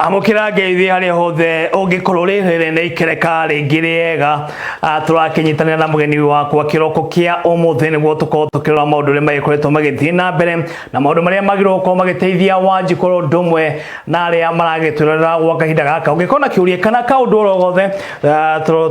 Amukira ngeithi hari hothe ungikorwo rihere ne ikereka ringi riega turakinyitanira na mugeni wakwa kiroko kia umuthi niguo tukorwo tukirora maundu ria magikoretwo magithii na mbere na maundu maria magirwo gukorwo magiteithia Wanjikorwo ndumwe na aria maragitwirora gwa kahinda gaka ungikona kiuria kana kaundu oro gothe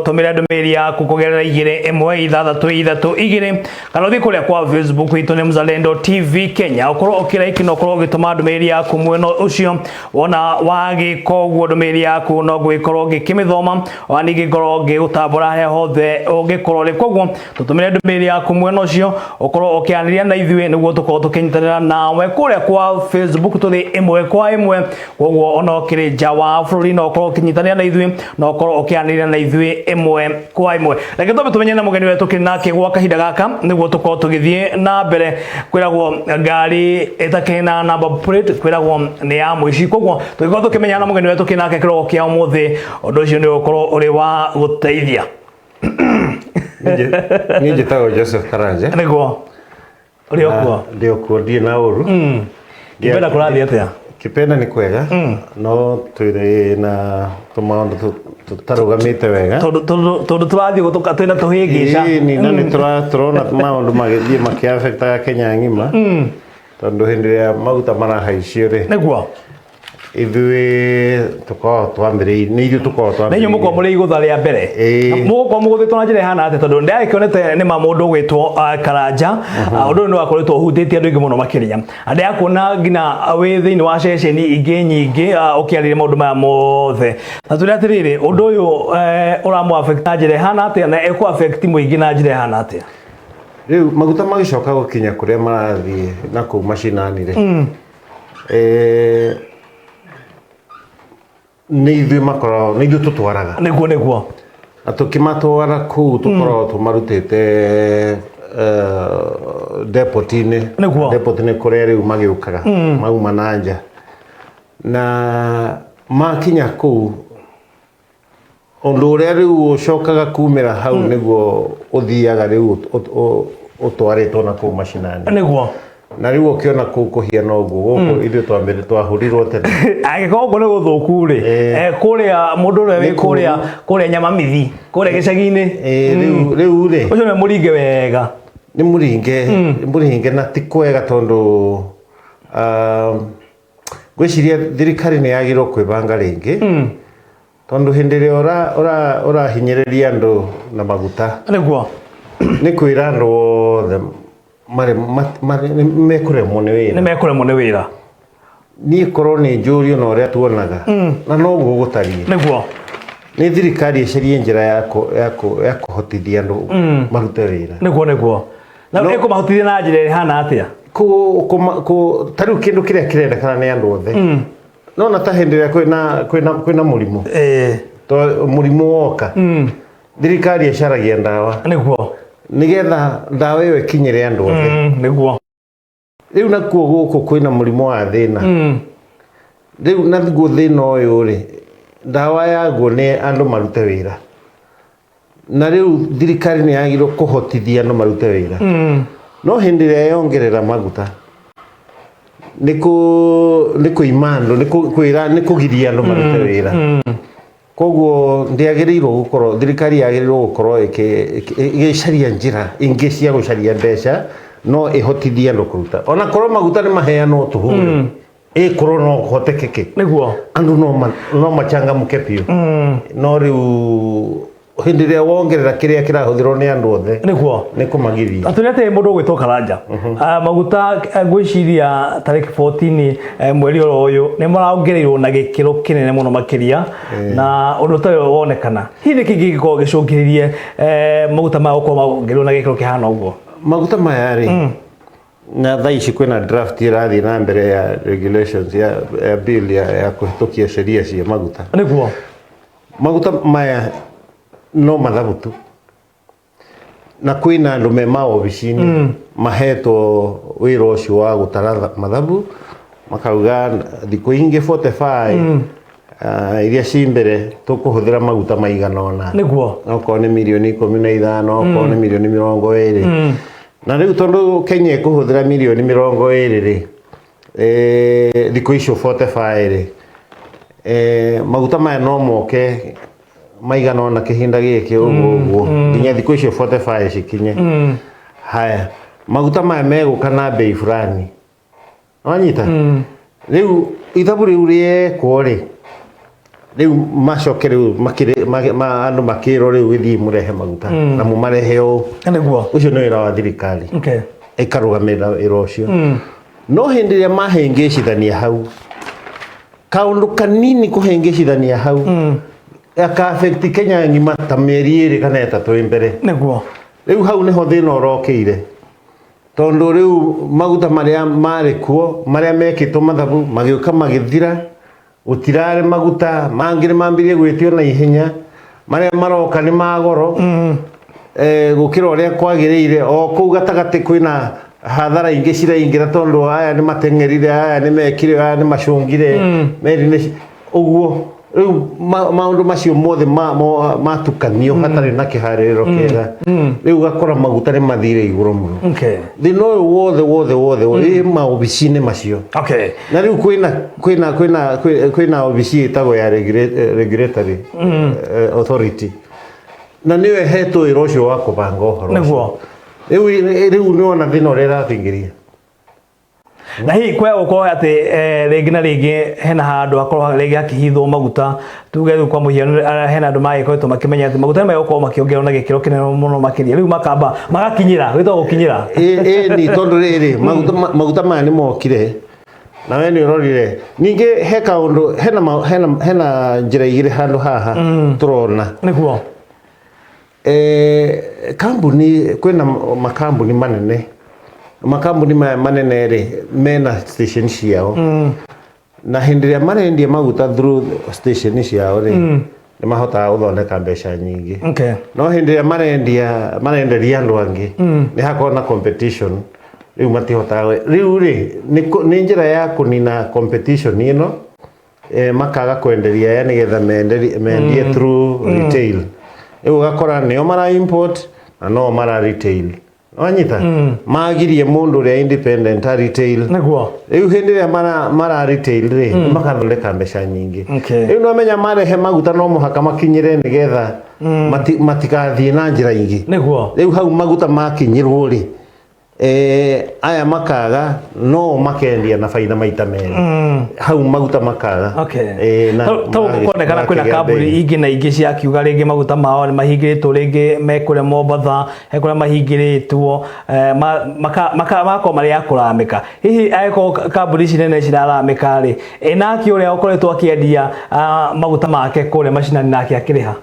tumira ndumiri yaku kugerera 21632 kana uthi kuria kwa Facebook itu ni Mzalendo TV Kenya ukorwo ukiraiki no ukorwo ugituma ndumiri yaku mweno ucio wona wa gikoguo ndumiri yaku no gwikorwo ngikimithoma wani gikorwo ngigutambura he hothe ungikorwo ri koguo tutumire ndumiri yaku mwena ucio ukorwo ukianiria na ithui niguo tukorwo tukinyitanira nawe kuria kwa Facebook tuthi imwe kwa imwe koguo ona ukiri nja wa bururi no ukorwo ukinyitanira na ithui no ukorwo ukianiria na ithui imwe kwa imwe reke tobe tumenye na mugeni wetu kinake gwa kahinda gaka niguo tukorwo tugithie na mbere kwiragwo ngari itakena number plate kwiragwo ni ya muici koguo tugikorwo tukimenya na mugeni wetu kinake kiroko kia umuthi undu ucio ni ukorwo uri wa guteithia ni njitagwo Joseph Karanja niguo uri okuo ndio kuondia na uru Kipeda kurathi atia Kipeda ni kwega no twire na tumaundu tutarugamite wega tondu turathi gutuka twina tuhingisha ni nani turona maundu magithie makiafecta Kenya ngima tondu hindi ya Maguta marahaicio ri niguo ithui tuko twambire ni ithu tuko twambire nenyu muko muri igutha ria mbere muko muguthitwo na njira hana ate tondu ndakionete ni mamundu gwitwo Karanja undu ni wakoretwo hutĩtie andu ingi muno makiria ande yakuna ngina wi thiini wa ceceni ingi nyingi ukiarire maundu maya mothe na tuli atiriri undu uyu uramu affect na njira hana ate na eku affect muingi na njira hana ate riu Maguta magicoka gukinya kuria marathie na ku macinani ri ni ithui makoro ni ithui tutwaraga niguo atukimatwara ku tukorwo tumarutite depot-ini kuria riu magiukaga mauma na nja na makinya ku undu uria riu ucokaga kumira hau niguo uthiaga riu utwaritwo na ku macinani niguo na riu ukiona kuhiana uguo guku ithu twambire twahurirwo tene agikorwo ni guthuku ri kuria mundu uri wi kuria nyama mithi kuria gicagi-ini riu ri ucio ni muringe wega ni muringe na ti kwega tondu gwiciria thirikari ni yagirwo kwibanga ringi tondu hindi ria ora hinyiriria andu na Maguta niguo ni kwira andu othe mare mekuremwo ni wira ni korwo ni njurio no ria tuonaga na no gugutarie niguo ni thirikari icirie njira ya kuhotithia andu marute wira niguo na eko mahotithia na njira hana atia tariu kindu kiria kirendekana ni andu othe no na ta hindi ria kwina murimu to murimu woka thirikari icaragia ndawa niguo nigetha ndawa iyo ikinyire andu othe niguo riu nakuo guku kwina murimu wa thina riu naguo thina uyu ri ndawa yaguo ni andu marute wira na riu thirikari ni yagirwo kuhotithia andu marute wira no hindi ria yongerera Maguta ni kuimando ni kugiria andu marute wira koguo ndiagirirwo gukorwo thirikari yagirirwo gukorwo igicaria njira ingi cia gucaria mbeca no ihotithia andu kuruta ona korwo Maguta ni maheanwo tuhuri korwo no hotekeke niguo andu no machangamuke piu no riu hindi ria wongerera kiria kirahuthirwo ni andu othe niguo ni kumagithia atunete mundu gwitwo Karanja Maguta gwiciria tariki 14 mweri uyu ni maraongereirwo na gikiro kinene muno makiria na undu tayo wonekana hithi kingiko gicungiririe Maguta ma uko maongereirwo na gikiro kihana uguo Maguta maya ri na thaici kwina draft irathi na mbere ya regulations ya bill ya kuhitukia sheria cia Maguta niguo Maguta maya no mathabutu na kwina andu me maobicini mahetwo wira ucio wa gutara mathabu makauga thiku ingi 45 iria cimbere tukuhuthira Maguta maigana ona niguo oko ni milioni 15 oko ni milioni 20 na riu tondu Kenya ikuhuthira milioni 20 ri thiku icio 45 ri maguta maya no moke maigana ona kihinda giki uguo nginya thiku icio 45 cikinye haya maguta maya meguka na bei fulani wanyita riu ithabu riu riekwo ri riu macoke riu andu makiro riu githii murehe maguta na mumarehe niguo ucio no wira wa thirikari ikarugamira wira ucio no hindi ria mahengecithania hau kaundu kanini kuhengecithania hau aka affect Kenya ngima ta mieri iri kana etatu imbere niguo riu hau niho thina urokeire tondu riu maguta maria mari kuo maria mekitwo mathabu magiuka magithira utirare maguta mangire mambirie gwitio na ihenya maria maroka ni magoro gukira uria kwagiriire o kuu gatagati kwina hathara ingi ciraingira tondu aya ni matengerire aya ni mekire aya ni macungire meri ni uguo riu maundu macio mothe matukanio hatari na kihariro kega riu gakora maguta ni mathire iguru muno thina uyu wothe maobicine macio na riu kwina obici itago ya regulatory authority na niwe heto wira ucio wa kubanga uhoro niguo riu ni ona thina uria rathingiria na hii kwa uko ati rigi na rigi hena handu akorwo rigi akihithwo maguta tuge kwa muhiano hena andu magikoretwo makimenya ati maguta mayo makiongerwo na gikiro kinene muno makiria riu makamba magakinyira gwitwo gukinyira ni tondu riri maguta maya ni mokire na we ni urorire ninge he kaundu hena njira igire handu haha turona niguo kambuni kwina makambuni manene ri mena station ciao na hindi ria marendia maguta through station ciao ri ni mahota uthondeka mbeca nyingi no hindi ria marenderia andu angi ni hakona competition riu matihota riu ri ni njira ya kunina competition ino makaga kwenderia yani getha mendie through retail ugakora nio mara import na no mara retail wanyita magirie mundu ria independent retail niguo riu hindi ria mara retail ri makathondeka mbeca nyingi riu no menya marehe maguta no muhaka makinyire nigetha matikathie na njira ingi niguo riu hau maguta makinyirwo ri aya makaga no makendia na faida maita meri hau maguta makaga na kuonekana kwina kambuni ingi na ingi cia kiuga ringi maguta mao ni mahingiritwo ringi mekure Mombatha hekure mahingiritwo makako mari akuramika hihi aiko kambuni ici nene ciraramika ri naki uria ukoretwo akiendia maguta make kure macinani nake akiriha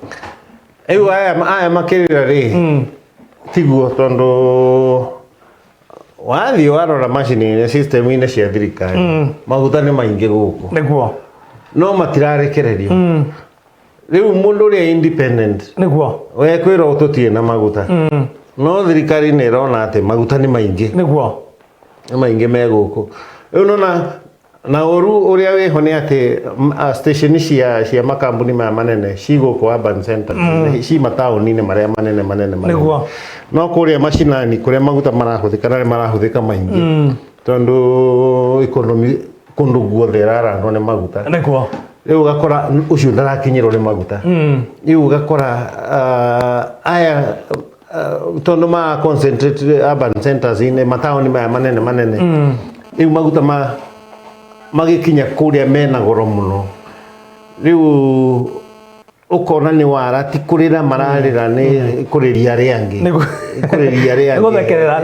aya makirira ri tiguo tondu wathi warora macini system ine cia thirikari maguta ni maingi guku niguo no matirarekererio riu mundu ria independent niguo we kwira ututie na maguta no thirikari ni rona ati maguta ni maingi niguo ni maingi me guku riu nona na oru uria weho ni ati station cia makambuni manene ciguku urban center ci mataoni ni maria manene niguo no kuria macinani kuria maguta marahuthika na marahuthika maingi tondu economy kundu guothe rarano ni maguta niguo riu gakora ucio ndarakinyirwo ni maguta riu gakora aya tondu ma concentrate urban centers ine mataoni manene riu maguta magikinya kuria mena goro muno riu ukona ni wara ti kurira mararira ni kuriria riangi kuriria riangi guthekera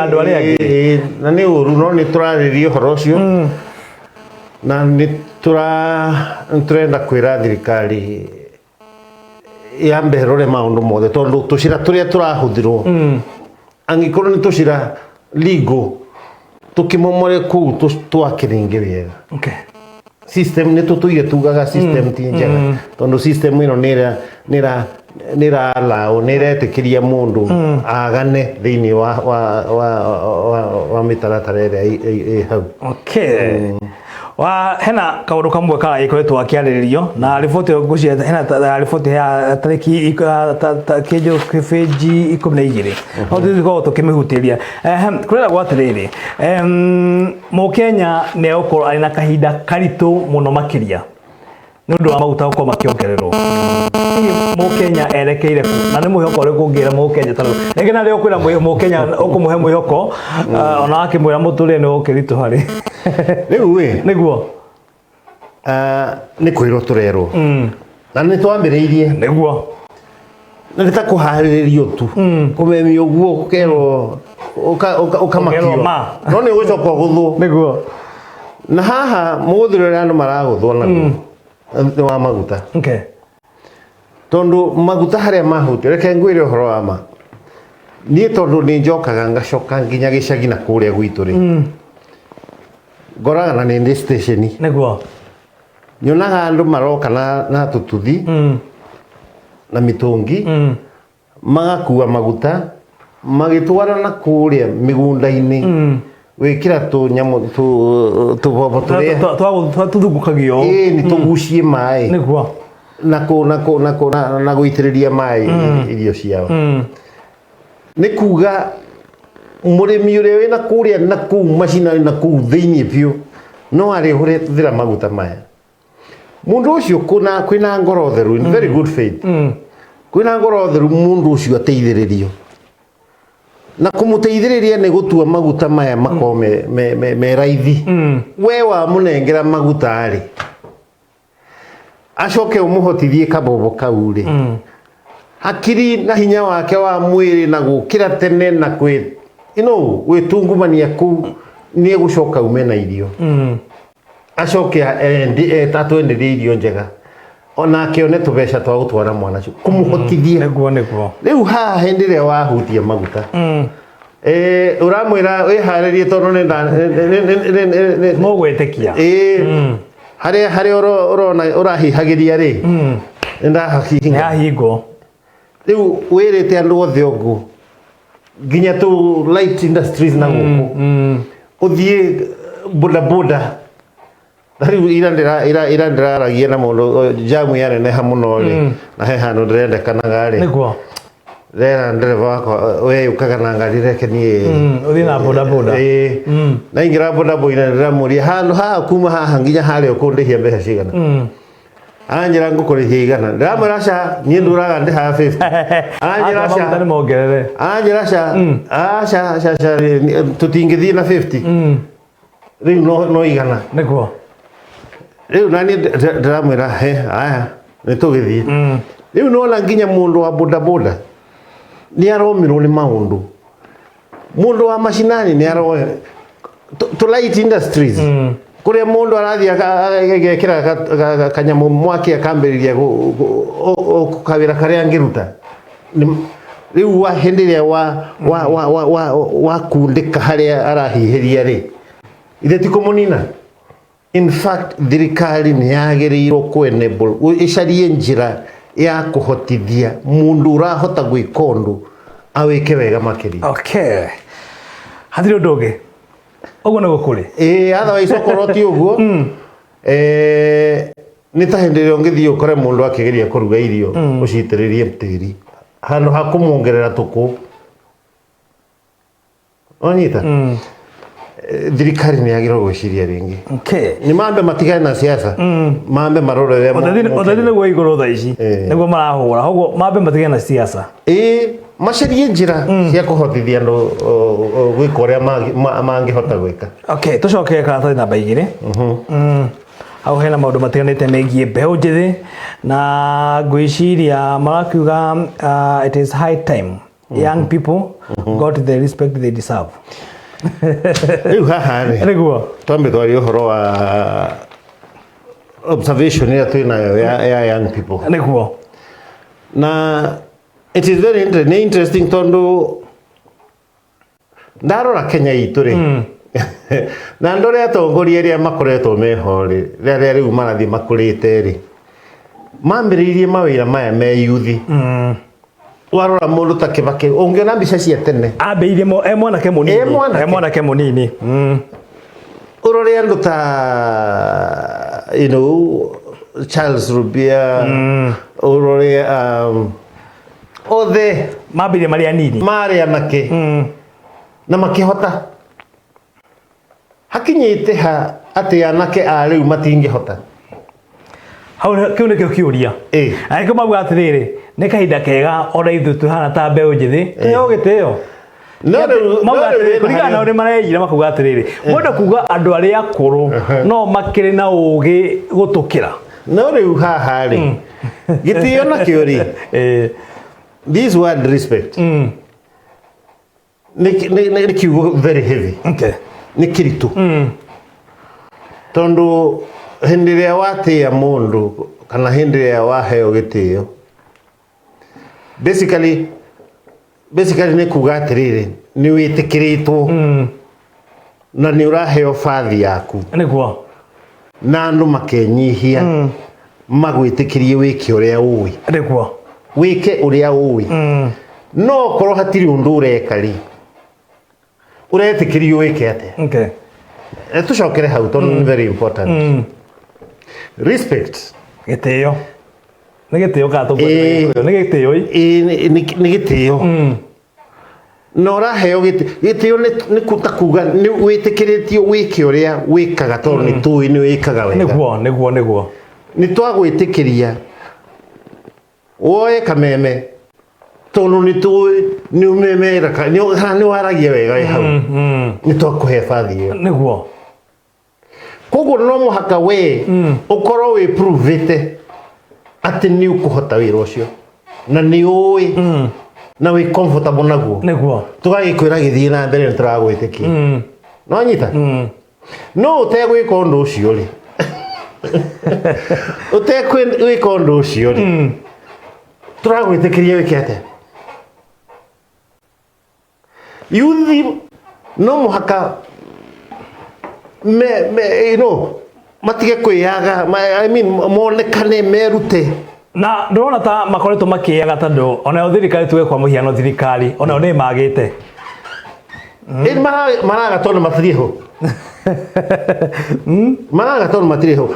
andu aria angi na ni uru no ni turaririo horo ucio na ni turenda kwira thirikari yambe rore maundu mothe tondu tucira turia turahuthirwo angikorwo ni tucira legal tukimomore ku twakiringe wega system ni tutuige tugaga system ti njega tondu system ino nira allow niretikiria mundu agane thiini wa mitaratara iria hau wa hena kaundu kamwe kara ikoretwo akiariririo na riboti ngucia hena riboti ya tariki kijo kifeji 12 au ndiko tukimihutiria kurera gwatiriri Mukenya ne ukoro ari na kahinda karitu muno makiria nundu wa Maguta ko makiongererwo mo Kenya erekeire ku na ni muhoko ri kungira mo Kenya tano ngena ri okwira mo Kenya okumuhe muhoko ona akimwira muture ni okiritu hari riu we niguo ni kwiro turero na ni twambiriirie niguo na ta kuhariririo tu kumemi uguo ukero ukamakio no ni gwicoka guthu niguo na haha muguthirira andu maraguthwo na wa Maguta okay tondu Maguta haria mahuti reke ngwire horo wa ma ni tondu ni njokaga ngacoka nginya gicagi na kuria gwitu ri ngoraga na ni station niguo nyonaga andu maroka na tututhi na mitungi magakua Maguta magitwara na kuria migunda-ini wikira tu nyamu tu bobo turia tuthugukagio ni tugucie mai niguo na guitiriria mai irio ciao ni kuga murimi uria wina kuria na ku machina na ku thiini biu no ari hure thira Maguta maya mundu ucio kwina ngoro theru in very good faith kwina ngoro theru mundu ucio ateithiririo na kumuteithiriria ni gutua Maguta maya makome me raithi we wa munengera Maguta ari acoke umuhotithie kabobo kauri hakiri na hinya wake wa mwiri na gukira tene na kwi witungumania ku ni gucoka umena irio acoke tatwenderie irio njega ona akione tubeca twa gutwara mwana cio kumuhotithia niguo riu haha hendire wahutia Maguta uramwira wiharirie tondu ni mo gwetikia haria urona urahihagiria ri ya hingo riu wirite andu othe ogu ginya tu light industries na guku uthie boda riu ira ndiragia na mundu jamu ya nene hamuno ri na he hanu ndirendekanaga ri niguo rera ndereva wako we ukaga na ngari reke ni uthi na boda na ingira boda ina ndiramuria handu ha kuma haha nginya haria ukundihia mbeca cigana anjira ngukurihia igana ndiramuraca ni nduraga ndi ha 50 anjira ni mongerere aca tutingithie na 50 riu no igana niguo riu nani ndiramwira aya ni tugithie riu nona nginya mundu wa boda ni aromirwo ni maundu mundu wa mashinani ni aro to light industries kuria mundu arathia agekira kanyamu mwaki akambiriria kukawira karia ngiruta riu wa hendiria wa kundika haria arahihiria ri ithe ti kumunina in fact thirikari ni yagirirwo kwenable icarie njira ya kuhotithia mundu urahota gwika undu awike wega makiri okay hathiro ndoge oguo ni gukuri otherwise okorwo ti uguo ni ta hindi rio ngithii ukore mundu akigeria kuruga irio ucitiririe tiri handu ha kumuongerera tuku onyita thirikari ni yagirwo gwiciria ringi okay ni mambe matigane na siasa mambe marorere othithine gwa iguru tha ici niguo marahura koguo mambe matigane na siasa macarie njira cia kuhotithia andu gwika uria mangihota gwika okay tucoke karatathi namba 2 au hena maundu matiganite megie mbeu njithi na ngwiciria marakiuga it is high time young people got the respect they deserve riu haha niguo twambe twari uhoro wa observation ira twinayo ya young people niguo na it is very interesting tondu ndarora Kenya itu ri na ndore atongoria ria makoretwo meho ri ria riu marathi makurite ri mambiririe mawira maya me yuthi warora mundu ta Kibaki ungiona mbica cia tene ambiirie mwanake munini urore andu ta Charles Rubia urore othe mambirie mari anini mari anake na makihota hakinyite ha ati anake a riu matingihota hau kiu nikio kiuria ai kuma bwa atiriri ni kahinda kega ona ithu tuhana ta mbeu njithi keo giteo no kuriga na uri mareyira makuga atiriri mwenda kuga andu ari akuru no makiri na ugi gutukira no riu haha ri gitio na kiuri this word respect ni kiugo very heavy ni kiritu tondu hindi ria watia mundu kana hindi ria waheo gitio basically ni kuga atiriri ni witikiritwo na ni uraheo fathi yaku niguo na andu makenyihia magwitikirie wiki uria uwi niguo wike uria uwi no korwo hatiri undu ureka ri uretikirio wike ate tucokere hau tondu very important respect gitio ni gitio ka tu ni gitio ni gitio no raheo gitio ni kutakuga ni witikiritio wiki uria wikaga tondu ni tui ni wikaga wega niguo ni twagwitikiria woe kameme tondu ni tui ni umemera ni waragia wega hau ni twakuhe fathi iyo niguo koguo no muhaka we ukorwo we prove ati ni ukuhota wira ucio na ni ui na we comfortable naguo niguo tugagikwira githii na mbere nturagwitikia no nyita no utegwika undu ucio ri utegwika undu ucio ri turagwitikiria wiki ate yuthi no muhaka you know matige kwiyaga I mean monekane merute na ndona ta makoretwo makiyaga tondu ona thirikari tuge kwa muhiano thirikari ona ni magite maraga tondu matiriho maraga tondu matiriho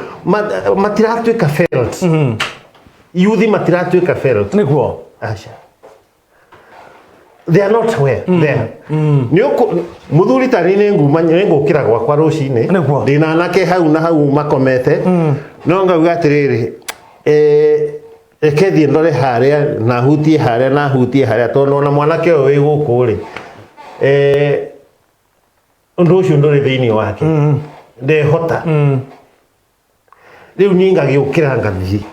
matiratuika ferals yuthi matiratuika ferals niguo acha they are not where there muthuri tani ni nguma ngukira gwakwa rucini ndina nake hau na hau makomete no ngauga atiriri ekethi ndore haria na hutie haria tondu na mwanake uyu wi guku ri undu ucio ndore thiini wake ndehota riu ningagiukira ngathi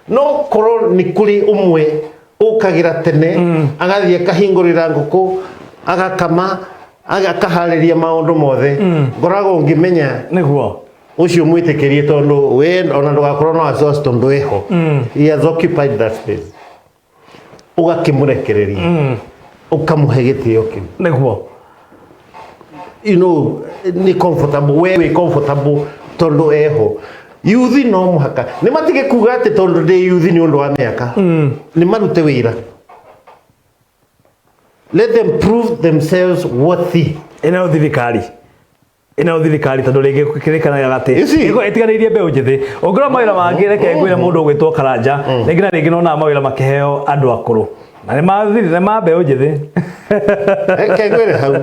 no korwo ni kuri umwe ukagira tene agathie kahingurira nguku agakama agakahariria maundu mothe ngorago ngimenya niguo ucio mwitikirie tondu we ona ndugakorwo no exhaust tondu eho he has occupied that space ugakimurekereria ukamuhe gitio kiu niguo you know ni comfortable we comfortable tondu eho yuthi no muhaka ni matige kuga ati tondu ndi yuthi ni undu wa miaka ni marute wira let them prove themselves worthy ina thirikari tondu ringi kirikana gati iko etiganirie mbeu njithi ongora mawira mangi reke ngwire mundu ugwitwo Karanja ringi na ringi nona mawira makiheo andu akuru na ni ma mbeu njithi reke ngwire hau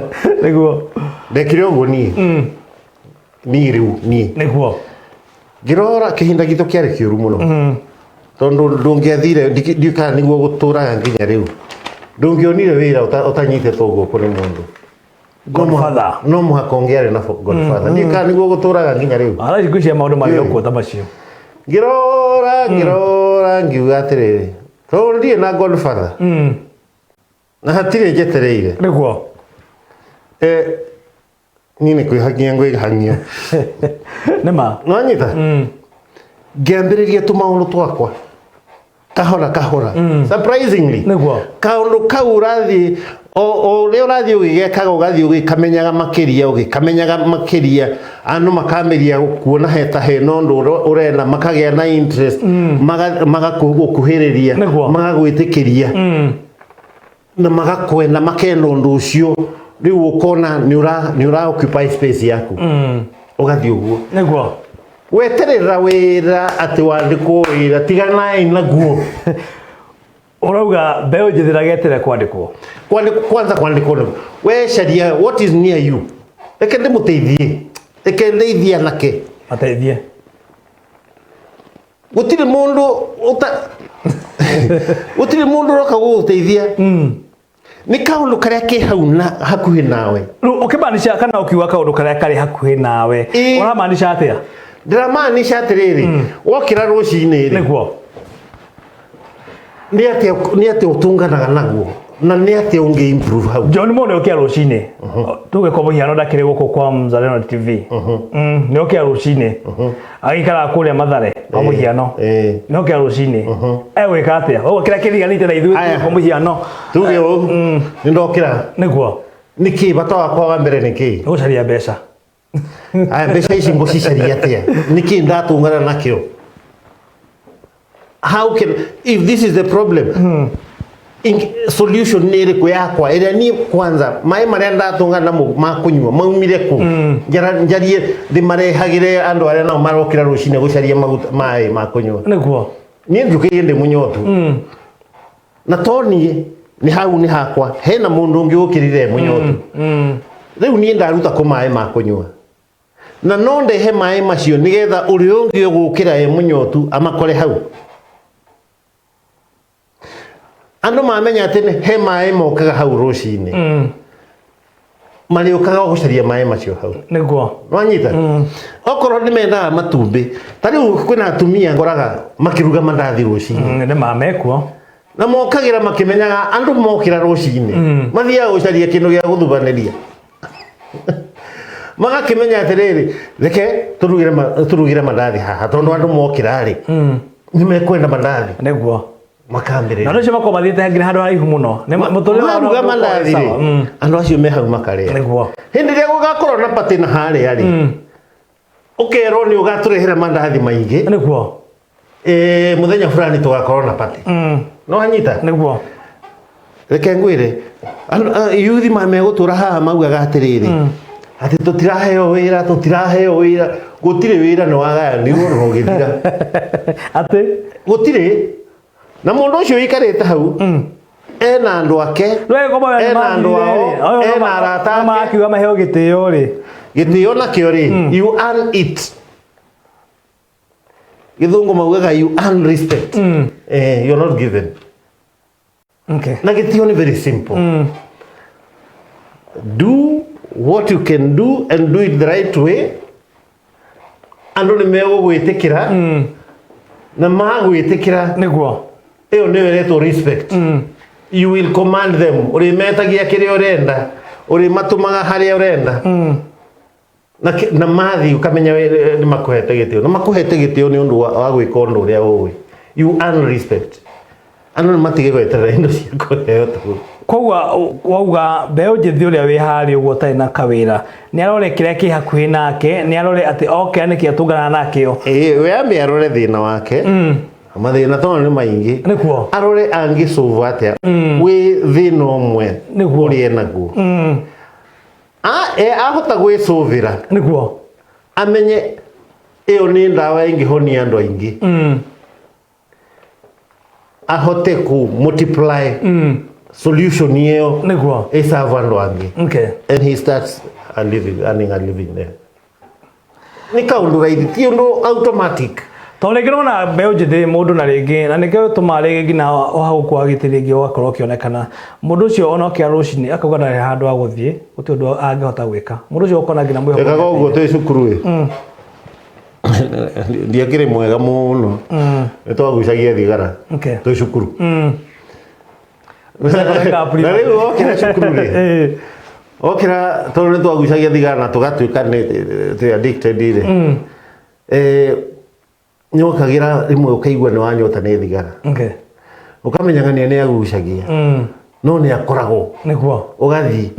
niguo ndekire uguo ni riu ni niguo girora kihinda gitu kiari kiuru muno tondu ndungiathire ndikana niguo guturaga nginya riu ndungionire wira utanyite togo kuri mundu godfather no muhaka ongiare na godfather ndikana niguo guturaga nginya riu ara cikucia maundu mari okuota macio girora ngiuga atiriri tondu ndie na godfather na hatire njetereire niguo nini kwihakia ngwihangio nema nwanyita ngiambiriria tumaundu twakwa kahora surprisingly niguo kaundu kau urathi o ria urathi ugigekaga ugathi ugikamenyaga makiria andu makameria kuona heta he nondu urenda makagia na interest magakuhiriria magagwitikiria na magakwenda makenda undu ucio riu ukona ni ura occupy space yaku ugathi uguo niguo weterera wira ati wandikwo wira tigana inaguo urauga mbeu njithira getere kwandikwo kwanza kwandikwo we sharia what is near you reke ndimuteithie nake ateithie gutire mundu roka guteithia ni kaundu karia ke hauna hakuhi nawe ukimaanisha kana ukiwa kaundu karia kari hakuhi nawe uramaanisha atia ndiramaanisha atiriri wokira rucini ri niguo ni atia utunganaga naguo na ni atia unge improve hau John Mone ukia rucini tuge kwa hiano ndakire guko kwa Mzalendo TV ni ukia rucini agikara kuria Mathare kwa hiano ni ukia rucini ewe katia o kira kiriganite na ithu kwa hiano tuge ni ndokira niguo niki bata wakwa wa mbere niki ucaria mbeca aya mbeca ici ngucicaria atia niki ndatungana nakio how can if this is the problem solution ni iri yakwa ira ni kwanza mai maria ndatungana namo makunywa maumire ku njarie ndimarehagire andu aria nao marokira rucine gucaria maguta mai makunywa niguo ni njuke ndi munyotu na toni ni hau ni hakwa hena mundu ungi ukirire munyotu riu ni ndaruta ku mai makunywa na no ndehe mai macio nigetha uri ungi ugukira e munyotu amakore hau andu mamenya atene he mai mokaga hau rucini mari ukaga gucaria mai macio hau niguo wanyita okoro ni menda matumbi tari kwina atumia ngoraga makiruga mandathi rucini ni mamekuo na mokagira makimenyaga andu mokira rucini mathia gucaria kindu gia guthubaniria magakimenya atiriri reke turugire mandathi haha tondu andu mokira ri ni mekwenda mandathi niguo makambire na ndio mako mathite hangira handu haihu muno ni mutule wa ruga mandathi andu acio me hau makare niguo hindi ria gugakorwo na patina hari ari ukero ni ugaturehera mandathi maingi niguo muthenya fulani tugakorwo na pati no anyita niguo reke ngwire yuthi mame gutura haha maugaga atiriri ati tutiraheo wira gutire wira no wagaya ni ro githira ati gutire na mundu ucio ikarite hau ena andu ake ena andu ao ena arata ma akiuga maheo gitio ri gitio na kio ri you earn it githungu maugaga you earn respect you're not given okay na gitio ni very simple do what you can do and do it the right way andu ni mego gwitikira na magwitikira niguo iyo niweretwo respect you will command them uri metagia kiri urenda uri matumaga haria urenda na mathi ukamenya ni makuhete gitio na makuhete gitio ni undu wa gwika undu uria uwi you earn respect andu ni matige gweterera indo cia kuheo tu kogwa wauga mbeu njithi uria wi hari uguo tari na kawira ni arore kiria ki hakuhi nake ni arore ati okay ni kiatungana nakio we ambe arore thina wake mathina tono ni maingi nikuo arore angisolve atia wi thina umwe uri enaguo ahota gwisolvira nikuo amenye iyo ni ndawa ingihonia andu aingi ahote ku multiply solution hiyo nikuo isava andu angi okay and he starts earning a living there ni kaundu raithi ti undu automatic tole kirona mbeu njithi mundu na ringi na nikio tumare ngina hau kwa gitiringi ugakorwo kionekana mundu ucio ona kia rucini akauga ndari handu wa guthie guti undu angihota gwika mundu ucio ukona ngina mwiho ekaga uguo twi cukuru ndiakire mwega muno nitwagucagia thigara twi cukuru na riu okira cukuru ri okira tondu nitwagucagia thigara na tugatuika ni addicted ri nyokagira rimwe ukaigua ni wanyota ni thigara okay ukamenyangania ni agucagia no ni akoragwo niguo ugathi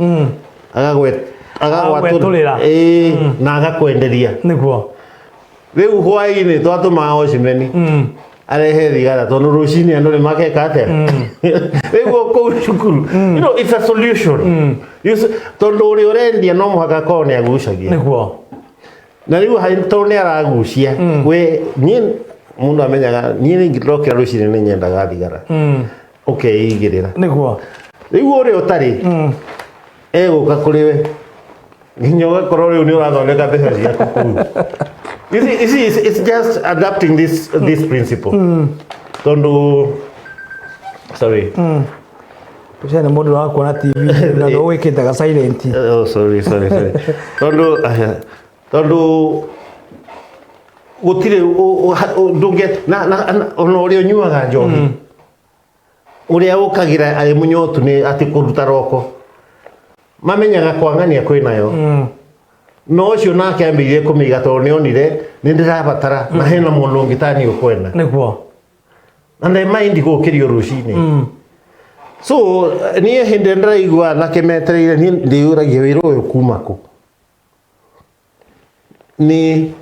agagwaturira na agakwenderia niguo riu hwaini twatuma ocimeni arehe thigara tondu rucini andu ni makeka atia riu kou cukuru you know it's a solution tondu uri urendia no muhaka korwo ni agucagia niguo na riu tondu ni aragucia we nie mundu amenyaga nie ngirokira rucini ni nyendaga thigara ukeigirira niguo riu uri utari eguka kuri we nyoga korore uni urathondeka mbeca ciaku kuu. You see, it's just adapting this principle. Tondu sorry. Pusha ni modu wa kuona TV na ndo weketa ka silent. Oh sorry. Tondu gutire ndunge na ono uri onyuaga njohi. Uria ukagira ari munyotu ni ati kuruta roko. Mamenyaga kwangania kwi nayo. No ucio nake ambirie kumiga to ni onire ni ndirabatara na hena mundu ngitani ukwenda. Niguo. And I mind gukirio rucini. So ni hindi ndiraigua na kemetereire ni ndiuragia wira uyu kuma ku. Ni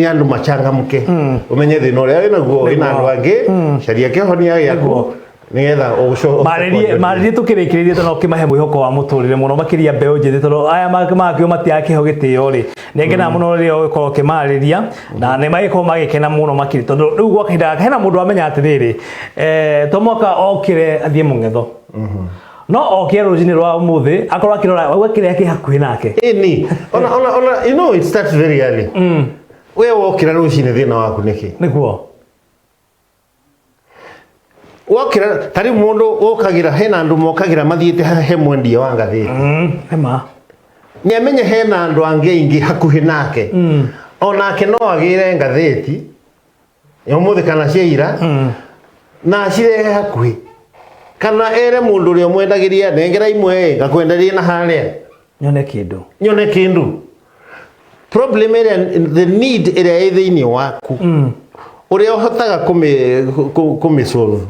andu machangamke. Umenye thina uria wina guo ina andu angi caria kihonia giaku nigetha uco maririe tukirikirie tono kimahe mwihoko wa muturire muno makiria mbeu njithi tono aya makio matiakiho gitio ri nengena muno ri ukorwo kimariria na ne maiko magikena muno makiri tondo riu gwa kahinda hena mundu amenya atiriri tomoka okire athie mungetho no okire rujini rwa muthi akorwa kirora wagwa kiria kihakuhi nake ini ona you know it starts very early we wokira rujini thina waku niki niguo wakira tari mundu ukagira hena andu mokagira mathiite he mwendia wa ngathiti hema ni amenye hena andu angi ingi hakuhi nake onake no agire ngathiti yomuthi kana ciira na cirehe hakuhi kana ere mundu uri omwendagiria nengera imwe ngakwenderia na haria nyone kindu problem ere the need ere thiini waku uri ohotaga kumisolve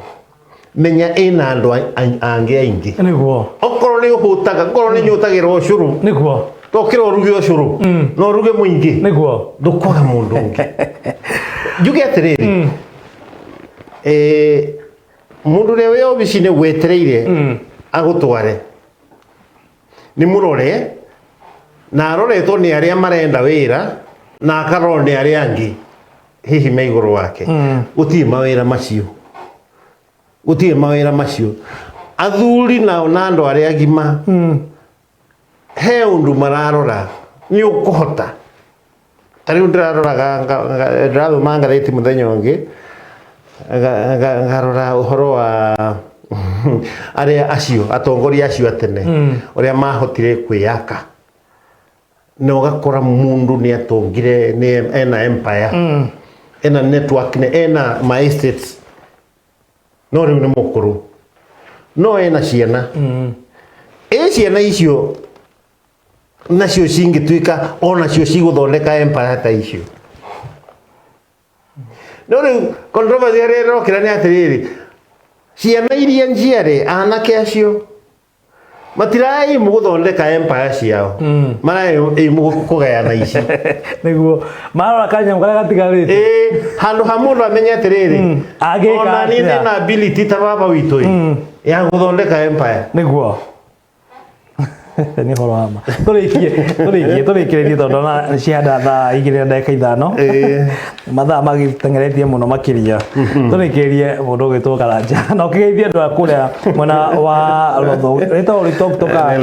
menya ina andu angi aingi niguo okorwo ni uhutaga korwo ni nyutagira ucuru niguo tokira uruge ucuru no uruge muingi niguo ndukwaga mundu ungi juge atiriri mundu ri we obicine wetereire agutware ni murore na aroretwo ni aria marenda wira na akaroro ni aria angi hihi me iguru wake utie mawira macio athuri nao na andu aria agima he undu mararora ni ukuhota tariu ndirathoma ngathiti muthenya ungi ngarora uhoro wa aria acio atongoria acio atene uria mahotire kwiyaka no gakora mundu ni atongire ni ena empire ena network ni ena my estates no riu ni mukuru no ena ciana ciana icio nacio cingituika ona cio ciguthondeka empire ta icio no riu controversy rero kirani atiriri ciana iria njiare anake acio matirai muguthondeka empire ciao marai mugukugayana ici niguo marora kanya mukara gatigarite handu hamundu amenye atiriri ona ni na ability ta baba witu ya guthondeka empire niguo ni horo ama turikirie tondu na cianda thaa 2:05 mathaa magitengeretie muno makiria turikirie mundu gitwo Karanja na ukigeithia andu akuria mwena wa Rotho rito toka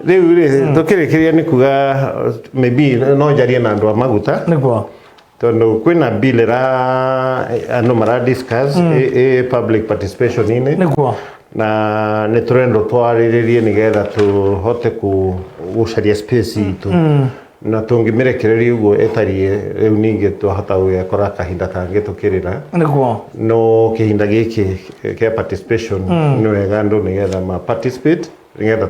riu tukirikiria ni kuga maybe no jarie na andu a Maguta niguo tondu kwina bill ra andu mara discuss public participation ini niguo na ne turendo twariririe nigetha tuhote gucaria space itu na tungimerekereria uguo etarie riu ningi tuhota gwikora kahinda kangi tukirira niguo no kihinda giki kia participation ni wega andu nigetha ma participate nigetha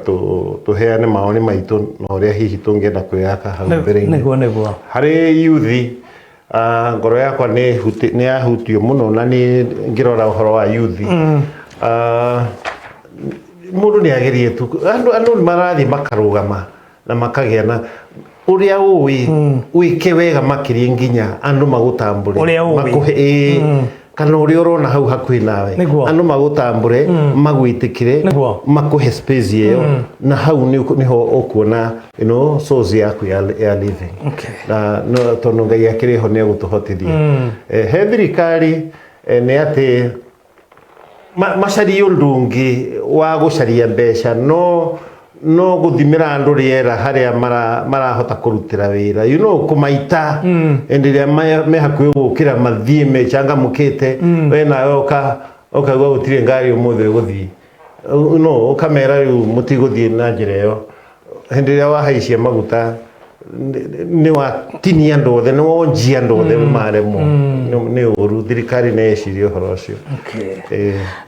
tuheane maoni maitu na uria hihi tungienda kwiyaka hau mbere-ini niguo hari youth ngoro yakwa ni yahutio muno na ni ngirora uhoro wa youth mundu ni agerie tu andu marathi makarugama na makagia na uria wike wega makirie nginya andu magutambure makuhe kana uria urona hau hakuhi nawe andu magutambure magwitikire makuhe space iyo na hau niho ukuona source yaku ya living na no tondu Ngai akiriho ni gutuhotithia he thirikari ni ati macaria ndungi wa gucaria mbeca no guthimira andu riera haria marahota kurutira wira kumaita endiria me hakuhi gukira mathie mechangamukite we nawe ukagwa gutire ngari umuthe guthii ukamera riu mutiguthii na njira iyo endiria wahaicia Maguta ni watinia ndothe ni wonjia ndothe maremo ni uru thirikari na eciria horo ucio.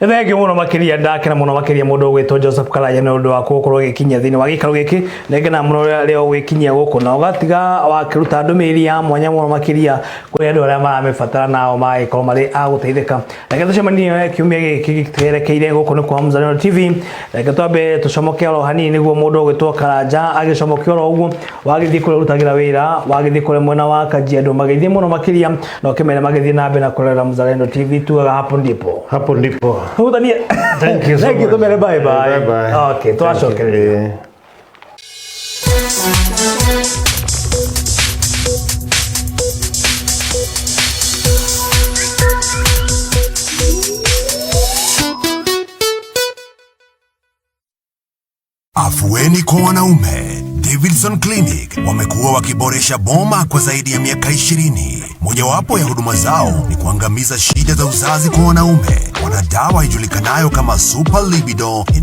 Thengi muno makiria ndakira muno makiria mundu gwitwo Joseph Karanja ni undu wa gukorwo gikinya thini wa gikaro giki nengena muno rio gwikinyia guku na ugatiga wakiruta ndumiri ya mwanya muno makiria kuri andu aria maramebatara nao magikorwo mari aguteithika. Reke tucemanie kiumia giki giterekeire guku ni kwa Mzalendo TV. Reke twambe tucomoke oro hanini niguo mundu gwitwo Karanja agicomoke oro uguo wagithi kule rutagira wira wagithi kule mwena wa Kajiado magithi muno makiria no kemere magithi nambe na kurera Mzalendo TV tu hapo ndipo hudania. Thank you so much. Bye bye. Okay, twashokerera. Afueni kwa wanaume. Davidson Clinic wamekuwa wakiboresha boma kwa zaidi ya miaka 20. Mojawapo ya huduma zao ni kuangamiza shida za uzazi kwa wanaume. Wana dawa ijulikanayo kama Super Libido